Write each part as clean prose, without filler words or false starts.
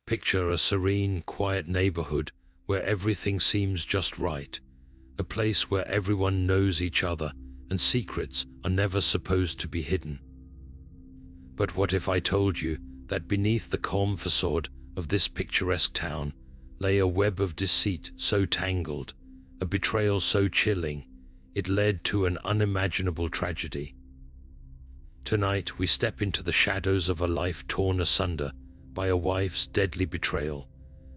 Picture a serene, quiet neighborhood where everything seems just right, a place where everyone knows each other and secrets are never supposed to be hidden. But what if I told you that beneath the calm facade of this picturesque town lay a web of deceit so tangled, a betrayal so chilling, it led to an unimaginable tragedy? Tonight we step into the shadows of a life torn asunder by a wife's deadly betrayal,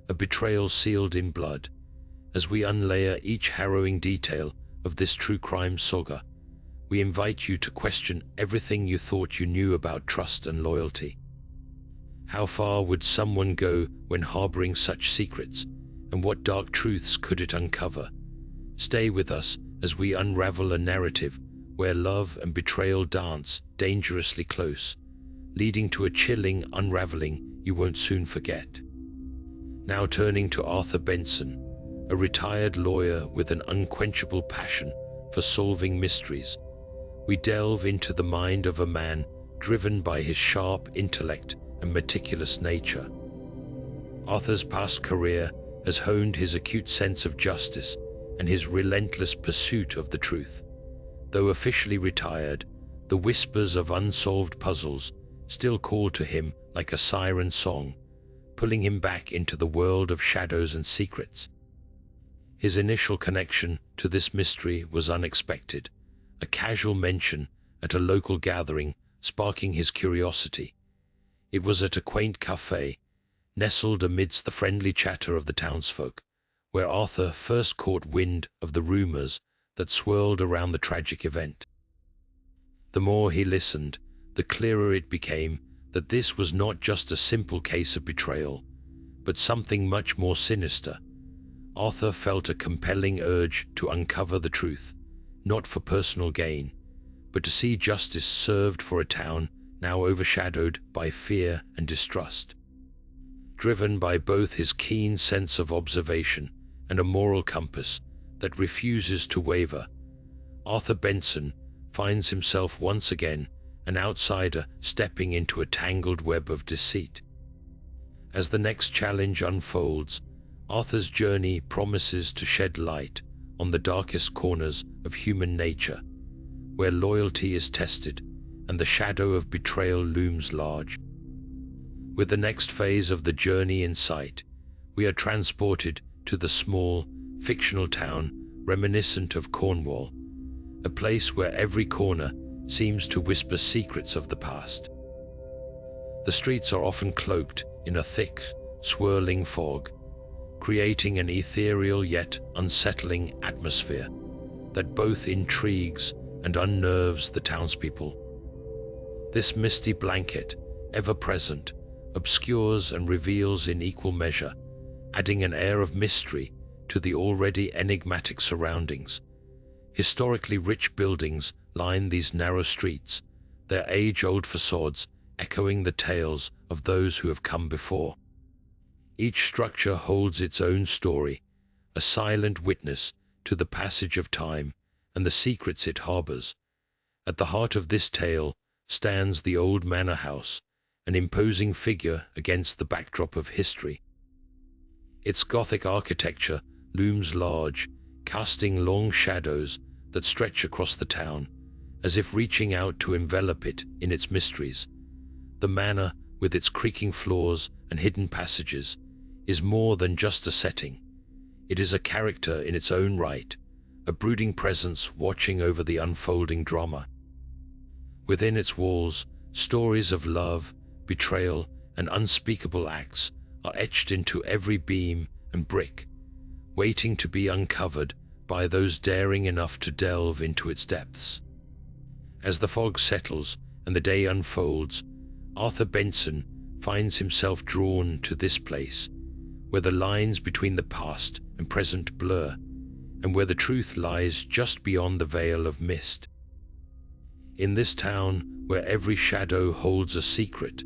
a betrayal sealed in blood. As we unlayer each harrowing detail of this true crime saga, we invite you to question everything you thought you knew about trust and loyalty. How far would someone go when harboring such secrets, and what dark truths could it uncover? Stay with us as we unravel a narrative where love and betrayal dance dangerously close, leading to a chilling unraveling you won't soon forget. Now turning to Arthur Benson, a retired lawyer with an unquenchable passion for solving mysteries, we delve into the mind of a man driven by his sharp intellect and meticulous nature. Arthur's past career has honed his acute sense of justice and his relentless pursuit of the truth. Though officially retired, the whispers of unsolved puzzles still call to him like a siren song, pulling him back into the world of shadows and secrets. His initial connection to this mystery was unexpected, a casual mention at a local gathering sparking his curiosity. It was at a quaint cafe, nestled amidst the friendly chatter of the townsfolk, where Arthur first caught wind of the rumors that swirled around the tragic event. The more he listened, the clearer it became that this was not just a simple case of betrayal, but something much more sinister. Arthur felt a compelling urge to uncover the truth, not for personal gain, but to see justice served for a town now overshadowed by fear and distrust. Driven by both his keen sense of observation and a moral compass that refuses to waver, Arthur Benson finds himself once again an outsider stepping into a tangled web of deceit. As the next challenge unfolds, Arthur's journey promises to shed light on the darkest corners of human nature, where loyalty is tested and the shadow of betrayal looms large. With the next phase of the journey in sight, we are transported to the small, fictional town reminiscent of Cornwall, a place where every corner seems to whisper secrets of the past. The streets are often cloaked in a thick, swirling fog, creating an ethereal yet unsettling atmosphere that both intrigues and unnerves the townspeople. This misty blanket, ever present, obscures and reveals in equal measure, adding an air of mystery to the already enigmatic surroundings. Historically rich buildings line these narrow streets, their age-old facades echoing the tales of those who have come before. Each structure holds its own story, a silent witness to the passage of time and the secrets it harbors. At the heart of this tale stands the old manor house, an imposing figure against the backdrop of history. Its Gothic architecture looms large, casting long shadows that stretch across the town, as if reaching out to envelop it in its mysteries. The manor, with its creaking floors and hidden passages, is more than just a setting. It is a character in its own right, a brooding presence watching over the unfolding drama. Within its walls, stories of love, betrayal, and unspeakable acts are etched into every beam and brick, waiting to be uncovered by those daring enough to delve into its depths. As the fog settles and the day unfolds, Arthur Benson finds himself drawn to this place, where the lines between the past and present blur, and where the truth lies just beyond the veil of mist. In this town, where every shadow holds a secret,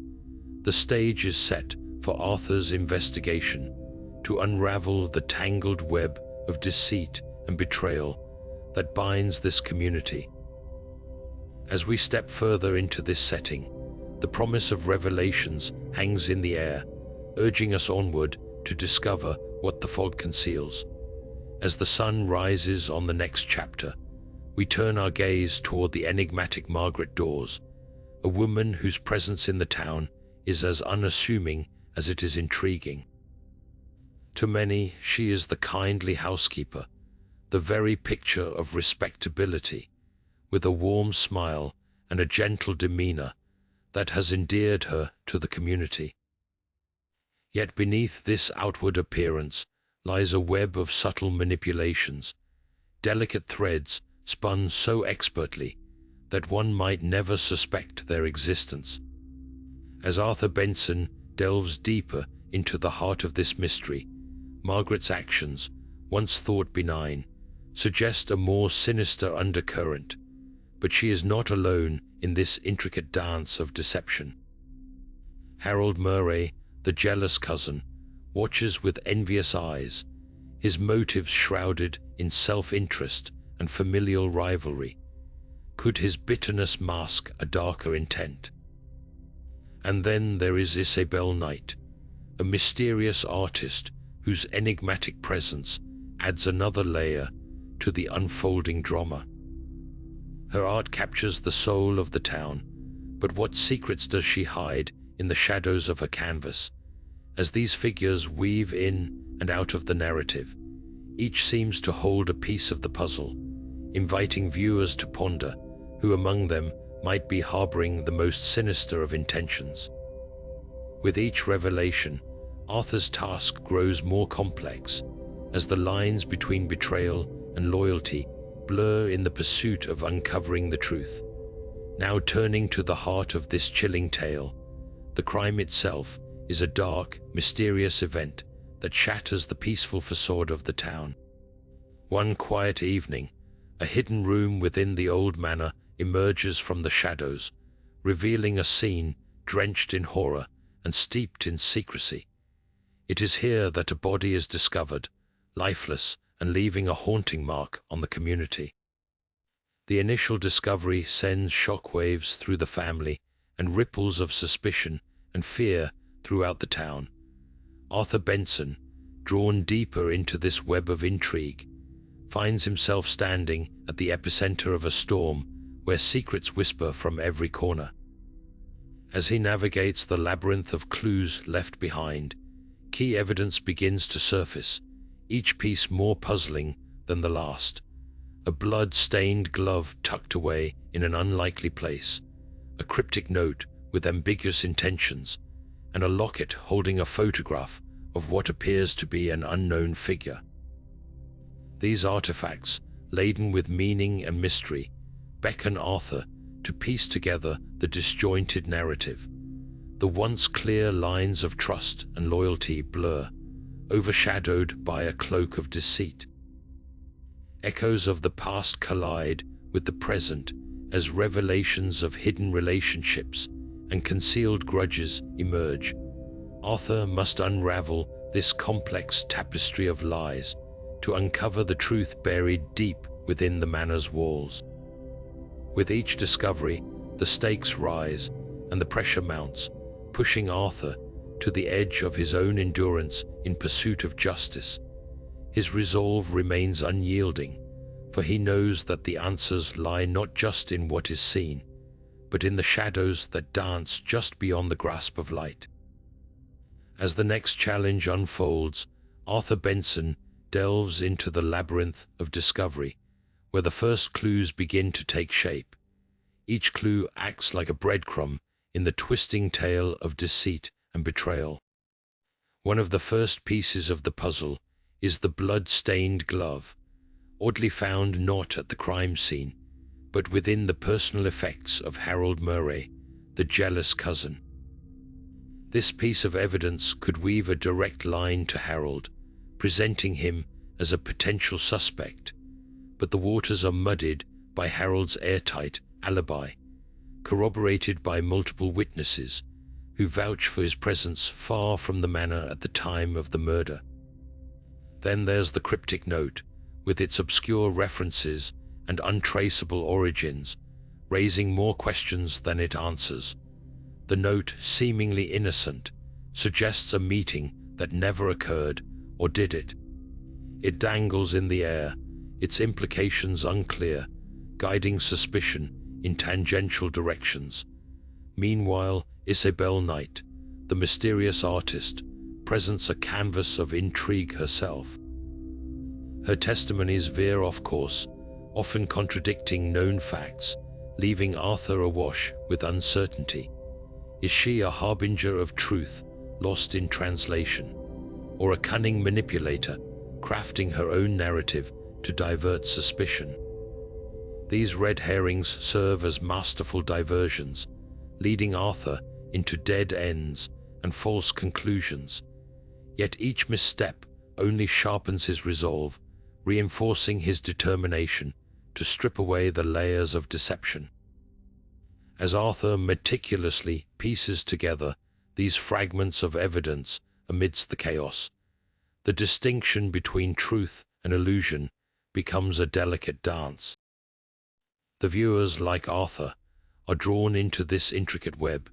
the stage is set for Arthur's investigation to unravel the tangled web of deceit and betrayal that binds this community. As we step further into this setting, the promise of revelations hangs in the air, urging us onward to discover what the fog conceals. As the sun rises on the next chapter, we turn our gaze toward the enigmatic Margaret Dawes, a woman whose presence in the town is as unassuming as it is intriguing. To many, she is the kindly housekeeper, the very picture of respectability, with a warm smile and a gentle demeanor that has endeared her to the community. Yet beneath this outward appearance lies a web of subtle manipulations, delicate threads spun so expertly that one might never suspect their existence. As Arthur Benson delves deeper into the heart of this mystery, Margaret's actions, once thought benign, suggest a more sinister undercurrent, but she is not alone in this intricate dance of deception. Harold Murray, the jealous cousin, watches with envious eyes, his motives shrouded in self-interest and familial rivalry. Could his bitterness mask a darker intent? And then there is Isabel Knight, a mysterious artist whose enigmatic presence adds another layer to the unfolding drama. Her art captures the soul of the town, but what secrets does she hide in the shadows of her canvas? As these figures weave in and out of the narrative, each seems to hold a piece of the puzzle, inviting viewers to ponder who among them might be harboring the most sinister of intentions. With each revelation, Arthur's task grows more complex as the lines between betrayal and loyalty blur in the pursuit of uncovering the truth. Now turning to the heart of this chilling tale, the crime itself is a dark, mysterious event that shatters the peaceful facade of the town. One quiet evening, a hidden room within the old manor emerges from the shadows, revealing a scene drenched in horror and steeped in secrecy. It is here that a body is discovered, lifeless and leaving a haunting mark on the community. The initial discovery sends shockwaves through the family and ripples of suspicion and fear throughout the town. Arthur Benson, drawn deeper into this web of intrigue, finds himself standing at the epicenter of a storm where secrets whisper from every corner. As he navigates the labyrinth of clues left behind, key evidence begins to surface, each piece more puzzling than the last. A blood-stained glove tucked away in an unlikely place, a cryptic note with ambiguous intentions, and a locket holding a photograph of what appears to be an unknown figure. These artifacts, laden with meaning and mystery, beckon Arthur to piece together the disjointed narrative. The once clear lines of trust and loyalty blur, overshadowed by a cloak of deceit. Echoes of the past collide with the present as revelations of hidden relationships and concealed grudges emerge. Arthur must unravel this complex tapestry of lies to uncover the truth buried deep within the manor's walls. With each discovery, the stakes rise and the pressure mounts, pushing Arthur to the edge of his own endurance in pursuit of justice. His resolve remains unyielding, for he knows that the answers lie not just in what is seen, but in the shadows that dance just beyond the grasp of light. As the next challenge unfolds, Arthur Benson delves into the labyrinth of discovery, where the first clues begin to take shape. Each clue acts like a breadcrumb in the twisting tale of deceit and betrayal. One of the first pieces of the puzzle is the blood-stained glove, oddly found not at the crime scene, but within the personal effects of Harold Murray, the jealous cousin. This piece of evidence could weave a direct line to Harold, presenting him as a potential suspect, but the waters are muddied by Harold's airtight alibi, corroborated by multiple witnesses who vouch for his presence far from the manor at the time of the murder. Then there's the cryptic note, with its obscure references and untraceable origins, raising more questions than it answers. The note, seemingly innocent, suggests a meeting that never occurred, or did it? It dangles in the air, its implications unclear, guiding suspicion in tangential directions. Meanwhile, Isabel Knight, the mysterious artist, presents a canvas of intrigue herself. Her testimonies veer off course, often contradicting known facts, leaving Arthur awash with uncertainty. Is she a harbinger of truth, lost in translation, or a cunning manipulator, crafting her own narrative to divert suspicion? These red herrings serve as masterful diversions, leading Arthur into dead ends and false conclusions. Yet each misstep only sharpens his resolve, reinforcing his determination to strip away the layers of deception. As Arthur meticulously pieces together these fragments of evidence amidst the chaos, the distinction between truth and illusion becomes a delicate dance. The viewers, like Arthur, are drawn into this intricate web,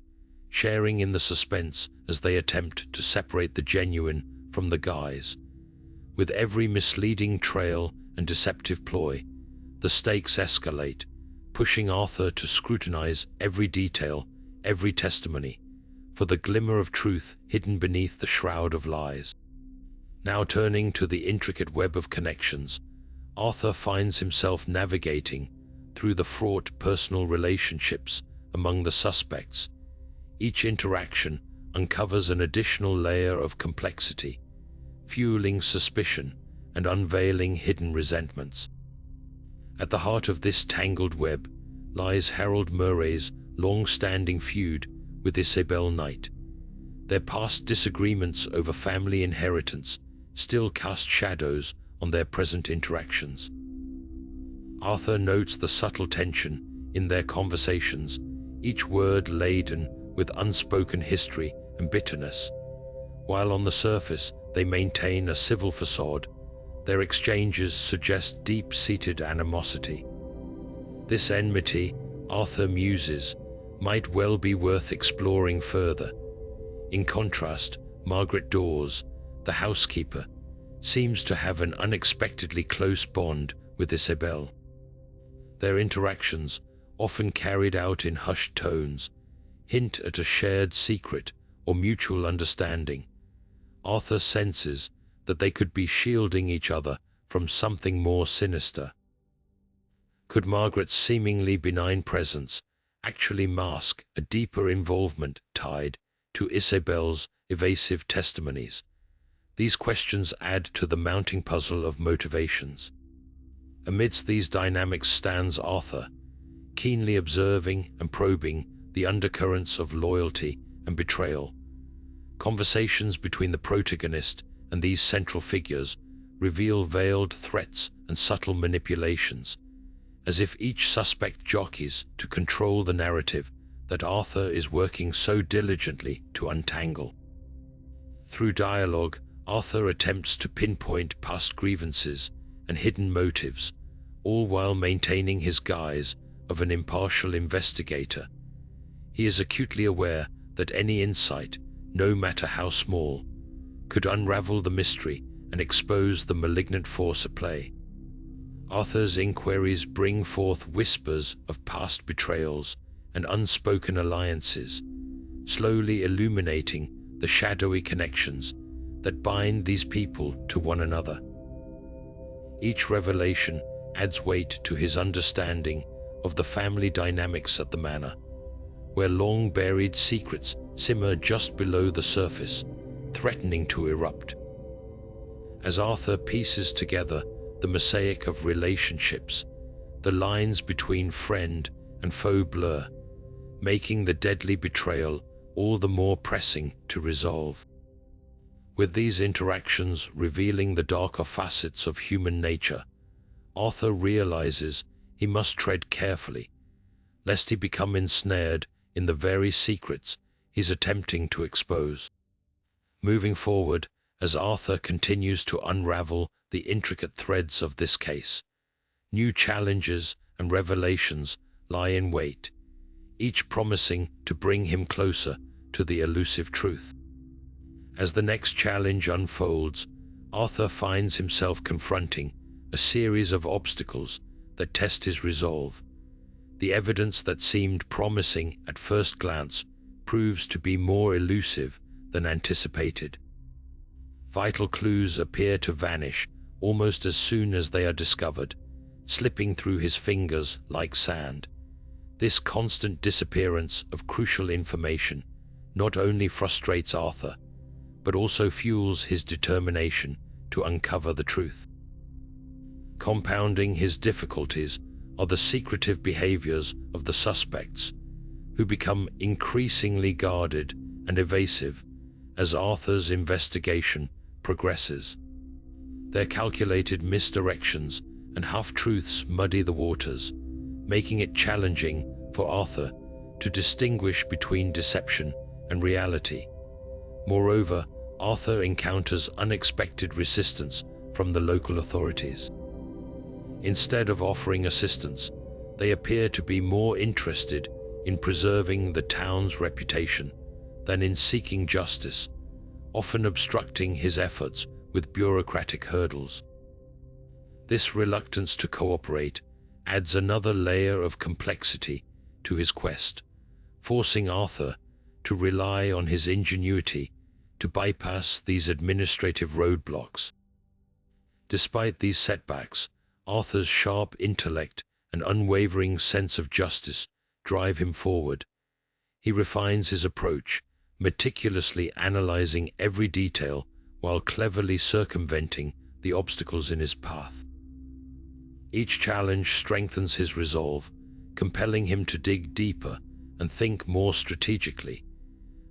sharing in the suspense as they attempt to separate the genuine from the guise. With every misleading trail and deceptive ploy, the stakes escalate, pushing Arthur to scrutinize every detail, every testimony, for the glimmer of truth hidden beneath the shroud of lies. Now turning to the intricate web of connections, Arthur finds himself navigating through the fraught personal relationships among the suspects. Each interaction uncovers an additional layer of complexity, fueling suspicion and unveiling hidden resentments. At the heart of this tangled web lies Harold Murray's long-standing feud with Isabel Knight. Their past disagreements over family inheritance still cast shadows on their present interactions. Arthur notes the subtle tension in their conversations, each word laden with unspoken history and bitterness. While on the surface they maintain a civil facade, their exchanges suggest deep-seated animosity. This enmity, Arthur muses, might well be worth exploring further. In contrast, Margaret Dawes, the housekeeper, seems to have an unexpectedly close bond with Isabel. Their interactions, often carried out in hushed tones, hint at a shared secret or mutual understanding. Arthur senses that they could be shielding each other from something more sinister. Could Margaret's seemingly benign presence actually mask a deeper involvement tied to Isabel's evasive testimonies? These questions add to the mounting puzzle of motivations. Amidst these dynamics stands Arthur, keenly observing and probing the undercurrents of loyalty and betrayal. Conversations between the protagonist and these central figures reveal veiled threats and subtle manipulations, as if each suspect jockeys to control the narrative that Arthur is working so diligently to untangle. Through dialogue, Arthur attempts to pinpoint past grievances and hidden motives, all while maintaining his guise of an impartial investigator. He is acutely aware that any insight, no matter how small, could unravel the mystery and expose the malignant force at play. Arthur's inquiries bring forth whispers of past betrayals and unspoken alliances, slowly illuminating the shadowy connections that bind these people to one another. Each revelation adds weight to his understanding of the family dynamics at the manor, where long-buried secrets simmer just below the surface, threatening to erupt. As Arthur pieces together the mosaic of relationships, the lines between friend and foe blur, making the deadly betrayal all the more pressing to resolve. With these interactions revealing the darker facets of human nature, Arthur realizes he must tread carefully, lest he become ensnared in the very secrets he's attempting to expose. Moving forward, as Arthur continues to unravel the intricate threads of this case, new challenges and revelations lie in wait, each promising to bring him closer to the elusive truth. As the next challenge unfolds, Arthur finds himself confronting a series of obstacles that test his resolve. The evidence that seemed promising at first glance proves to be more elusive than anticipated. Vital clues appear to vanish almost as soon as they are discovered, slipping through his fingers like sand. This constant disappearance of crucial information not only frustrates Arthur, but also fuels his determination to uncover the truth. Compounding his difficulties are the secretive behaviors of the suspects, who become increasingly guarded and evasive as Arthur's investigation progresses. Their calculated misdirections and half-truths muddy the waters, making it challenging for Arthur to distinguish between deception and reality. Moreover, Arthur encounters unexpected resistance from the local authorities. Instead of offering assistance, they appear to be more interested in preserving the town's reputation than in seeking justice, often obstructing his efforts with bureaucratic hurdles. This reluctance to cooperate adds another layer of complexity to his quest, forcing Arthur to rely on his ingenuity to bypass these administrative roadblocks. Despite these setbacks, Arthur's sharp intellect and unwavering sense of justice drive him forward. He refines his approach, meticulously analyzing every detail while cleverly circumventing the obstacles in his path. Each challenge strengthens his resolve, compelling him to dig deeper and think more strategically.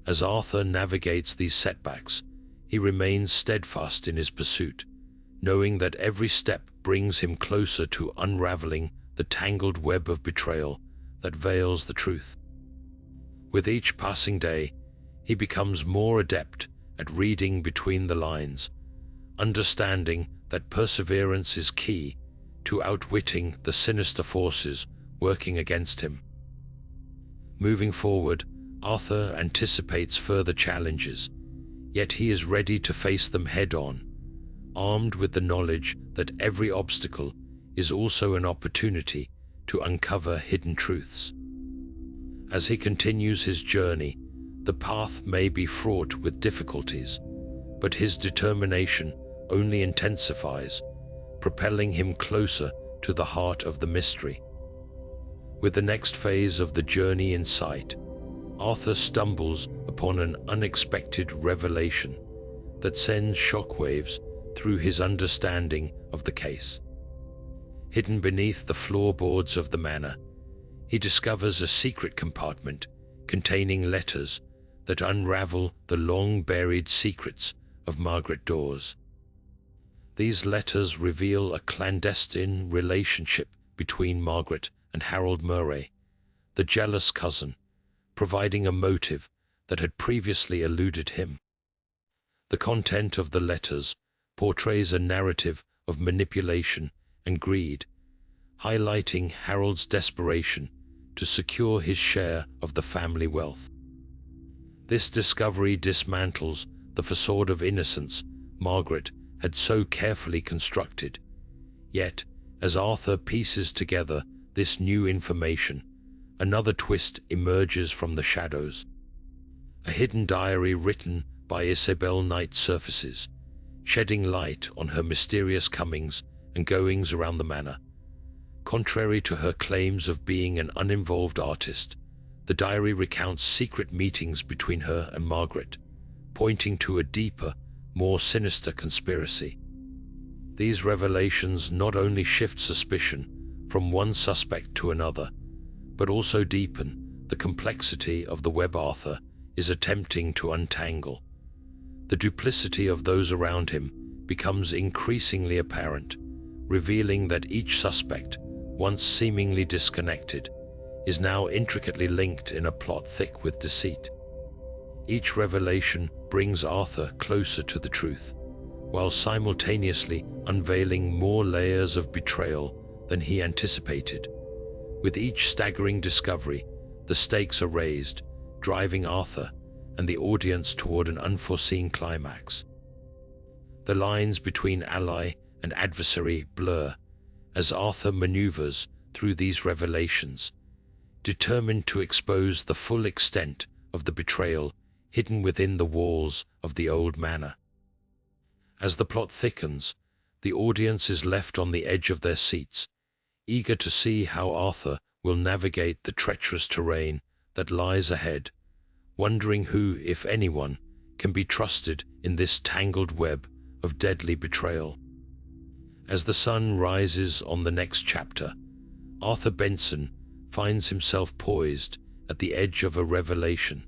As Arthur navigates these setbacks, he remains steadfast in his pursuit, knowing that every step brings him closer to unraveling the tangled web of betrayal that veils the truth. With each passing day, he becomes more adept at reading between the lines, understanding that perseverance is key to outwitting the sinister forces working against him. Moving forward, Arthur anticipates further challenges, yet he is ready to face them head-on, armed with the knowledge that every obstacle is also an opportunity to uncover hidden truths. As he continues his journey, the path may be fraught with difficulties, but his determination only intensifies, propelling him closer to the heart of the mystery. With the next phase of the journey in sight, Arthur stumbles upon an unexpected revelation that sends shockwaves through his understanding of the case. Hidden beneath the floorboards of the manor, he discovers a secret compartment containing letters that unravel the long-buried secrets of Margaret Dawes. These letters reveal a clandestine relationship between Margaret and Harold Murray, the jealous cousin, providing a motive that had previously eluded him. The content of the letters portrays a narrative of manipulation and greed, highlighting Harold's desperation to secure his share of the family wealth. This discovery dismantles the facade of innocence Margaret had so carefully constructed. Yet, as Arthur pieces together this new information, another twist emerges from the shadows. A hidden diary written by Isabel Knight surfaces, shedding light on her mysterious comings and goings around the manor. Contrary to her claims of being an uninvolved artist, the diary recounts secret meetings between her and Margaret, pointing to a deeper, more sinister conspiracy. These revelations not only shift suspicion from one suspect to another, but also deepen the complexity of the web Arthur is attempting to untangle. The duplicity of those around him becomes increasingly apparent, revealing that each suspect, once seemingly disconnected, is now intricately linked in a plot thick with deceit. Each revelation brings Arthur closer to the truth, while simultaneously unveiling more layers of betrayal than he anticipated. With each staggering discovery, the stakes are raised, driving Arthur and the audience toward an unforeseen climax. The lines between ally and adversary blur as Arthur maneuvers through these revelations, determined to expose the full extent of the betrayal hidden within the walls of the old manor. As the plot thickens, the audience is left on the edge of their seats, eager to see how Arthur will navigate the treacherous terrain that lies ahead, wondering who, if anyone, can be trusted in this tangled web of deadly betrayal. As the sun rises on the next chapter, Arthur Benson finds himself poised at the edge of a revelation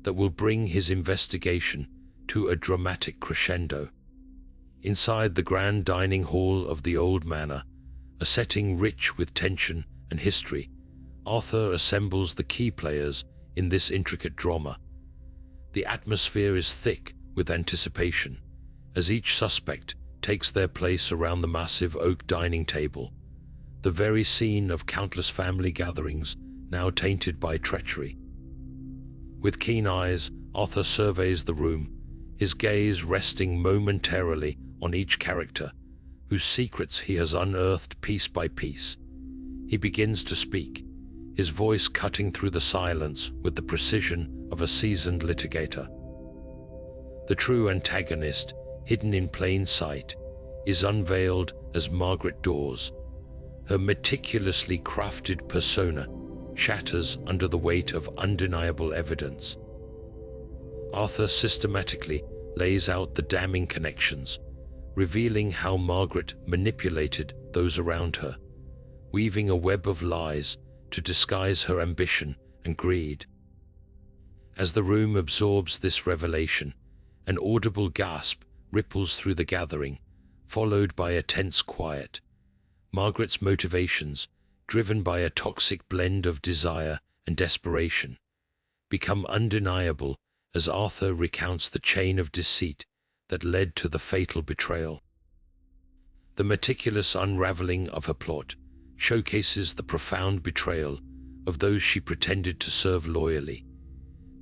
that will bring his investigation to a dramatic crescendo. Inside the grand dining hall of the old manor, a setting rich with tension and history, Arthur assembles the key players in this intricate drama. The atmosphere is thick with anticipation, as each suspect takes their place around the massive oak dining table, the very scene of countless family gatherings now tainted by treachery. With keen eyes, Arthur surveys the room, his gaze resting momentarily on each character, whose secrets he has unearthed piece by piece. He begins to speak, his voice cutting through the silence with the precision of a seasoned litigator. The true antagonist, hidden in plain sight, is unveiled as Margaret Dawes. Her meticulously crafted persona shatters under the weight of undeniable evidence. Arthur systematically lays out the damning connections, revealing how Margaret manipulated those around her, weaving a web of lies to disguise her ambition and greed. As the room absorbs this revelation, an audible gasp ripples through the gathering, followed by a tense quiet. Margaret's motivations, driven by a toxic blend of desire and desperation, become undeniable as Arthur recounts the chain of deceit that led to the fatal betrayal. The meticulous unraveling of her plot showcases the profound betrayal of those she pretended to serve loyally.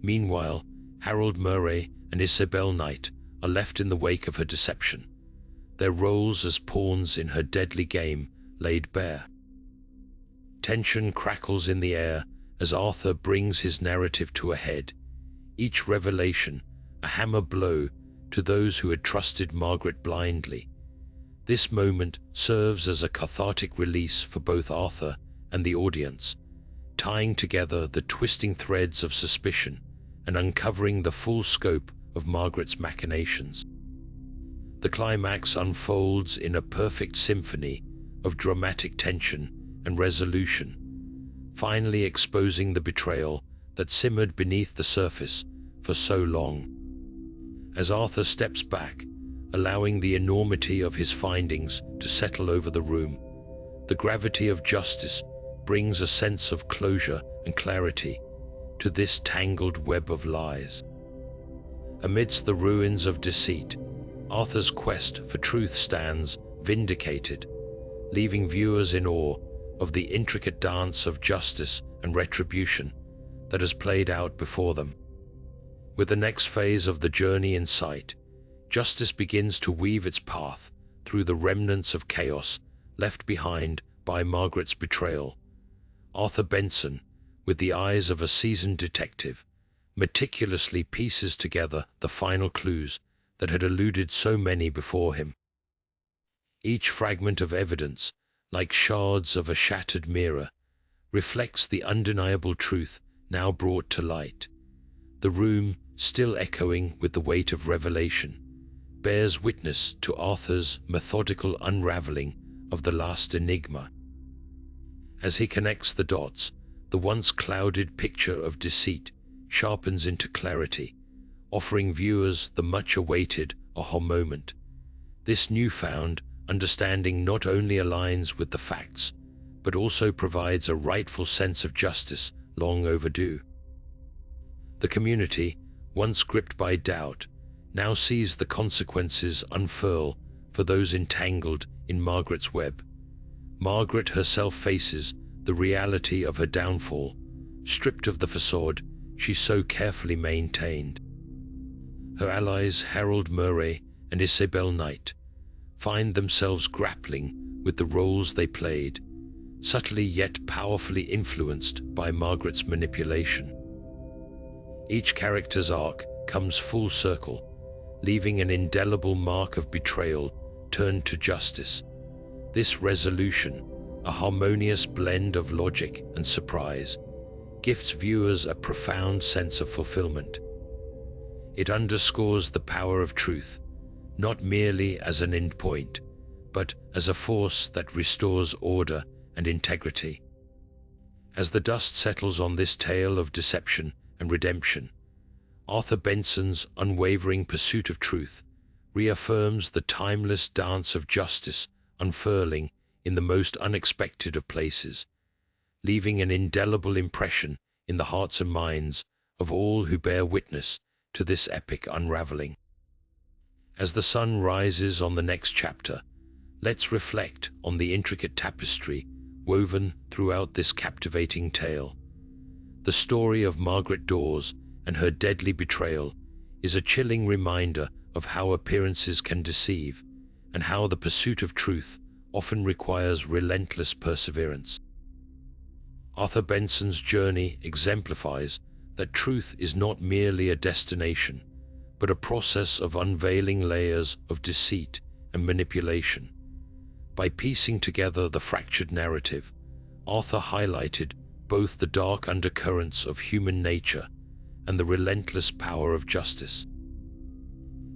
Meanwhile, Harold Murray and Isabel Knight are left in the wake of her deception, their roles as pawns in her deadly game laid bare. Tension crackles in the air as Arthur brings his narrative to a head, each revelation a hammer blow to those who had trusted Margaret blindly. This moment serves as a cathartic release for both Arthur and the audience, tying together the twisting threads of suspicion and uncovering the full scope of Margaret's machinations. The climax unfolds in a perfect symphony of dramatic tension and resolution, finally exposing the betrayal that simmered beneath the surface for so long. As Arthur steps back, allowing the enormity of his findings to settle over the room, the gravity of justice brings a sense of closure and clarity to this tangled web of lies. Amidst the ruins of deceit, Arthur's quest for truth stands vindicated, leaving viewers in awe of the intricate dance of justice and retribution that has played out before them. With the next phase of the journey in sight, justice begins to weave its path through the remnants of chaos left behind by Margaret's betrayal. Arthur Benson, with the eyes of a seasoned detective, meticulously pieces together the final clues that had eluded so many before him. Each fragment of evidence, like shards of a shattered mirror, reflects the undeniable truth now brought to light. The room, still echoing with the weight of revelation, bears witness to Arthur's methodical unraveling of the last enigma. As he connects the dots, the once clouded picture of deceit sharpens into clarity, offering viewers the much-awaited aha moment. This newfound understanding not only aligns with the facts, but also provides a rightful sense of justice long overdue. The community, once gripped by doubt, now sees the consequences unfurl for those entangled in Margaret's web. Margaret herself faces the reality of her downfall, stripped of the facade she so carefully maintained. Her allies Harold Murray and Isabel Knight find themselves grappling with the roles they played, subtly yet powerfully influenced by Margaret's manipulation. Each character's arc comes full circle, leaving an indelible mark of betrayal turned to justice. This resolution, a harmonious blend of logic and surprise, gifts viewers a profound sense of fulfillment. It underscores the power of truth, not merely as an endpoint, but as a force that restores order and integrity. As the dust settles on this tale of deception and redemption, Arthur Benson's unwavering pursuit of truth reaffirms the timeless dance of justice unfurling in the most unexpected of places, leaving an indelible impression in the hearts and minds of all who bear witness to this epic unraveling. As the sun rises on the next chapter, let's reflect on the intricate tapestry woven throughout this captivating tale. The story of Margaret Dawes and her deadly betrayal is a chilling reminder of how appearances can deceive and how the pursuit of truth often requires relentless perseverance. Arthur Benson's journey exemplifies that truth is not merely a destination, but a process of unveiling layers of deceit and manipulation. By piecing together the fractured narrative, Arthur highlighted both the dark undercurrents of human nature and the relentless power of justice.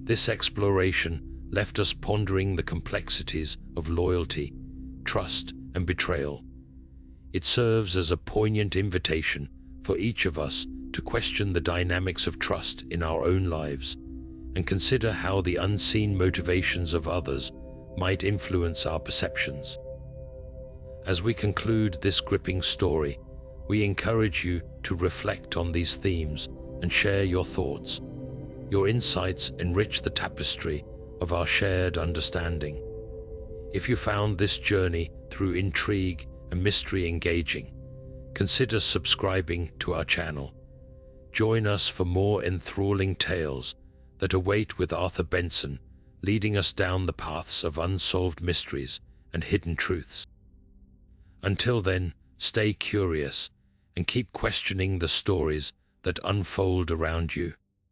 This exploration left us pondering the complexities of loyalty, trust, and betrayal. It serves as a poignant invitation for each of us to question the dynamics of trust in our own lives and consider how the unseen motivations of others might influence our perceptions. As we conclude this gripping story, we encourage you to reflect on these themes and share your thoughts. Your insights enrich the tapestry of our shared understanding. If you found this journey through intrigue and mystery engaging, consider subscribing to our channel. Join us for more enthralling tales that await with Arthur Benson, leading us down the paths of unsolved mysteries and hidden truths. Until then, stay curious and keep questioning the stories that unfold around you.